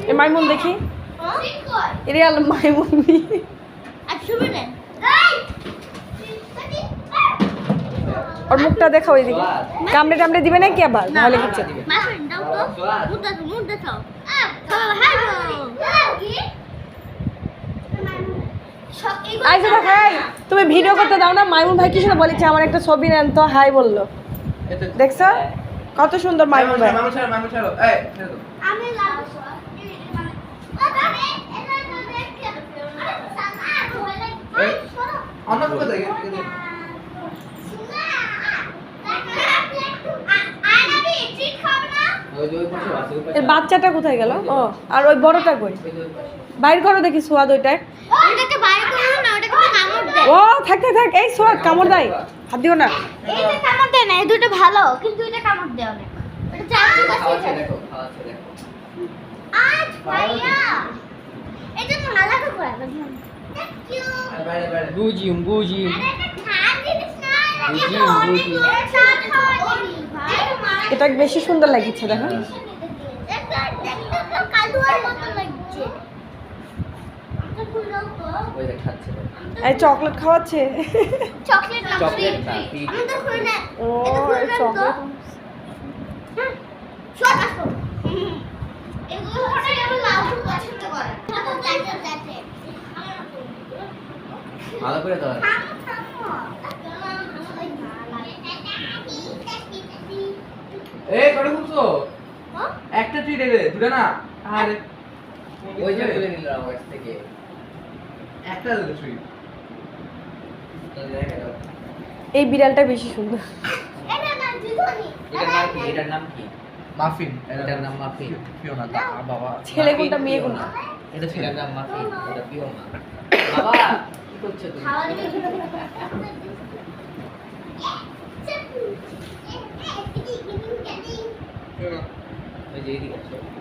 এ মাইমুন দেখি রিয়াল মাইমুন ওর মুখটা দেখাও এইদিকে কামড়ে টামড়ে দিবে নাকি আবার তাহলে কিচ্ছে আইসা দেখাই তুমি ভিডিও করতে দাও না মাইমুন ভাই কিছু বলেছে আমার একটা ছবি নেন তো হাই বললো দেখছো কত সুন্দর মাইমুন ভাই এর বাচ্চাটা কোথায় গেল ও আর ওই বড়টা কই বাইর করো দেখি সোয়াদ ওইটাই ও থাক এই সোয়াদ কামড় দেয় হাত দিও না এইটা কামড় দেয় না এই দুটো ভালো কিন্তু এটা কামড় দেয় অনেক এটা চাচু কাছে দেখো আজ ভাইয়া এটা তো ভালো করে বুঝিম এটা বেশি সুন্দর লাগছে দেখো এই চকলেট খাওয়াচ্ছে চকলেট ও চকলেট ভালো করে দাও এই কত খুঁজছো একটা ট্রিট এলে দুটো না আরে ওই যে তুলে নিল আমার কাছ থেকে একটা দুটো ট্রিট এই বিড়ালটা বেশি সুন্দর এটার নাম কি মাফিন এটার নাম মাফিন পিওনা বাবা ছেলে কোনটা মেয়ে কোনটা এটা ছেলের নাম মাফিন এটা পিওনা বাবা কি করছো তুমি ওই যে এদিকে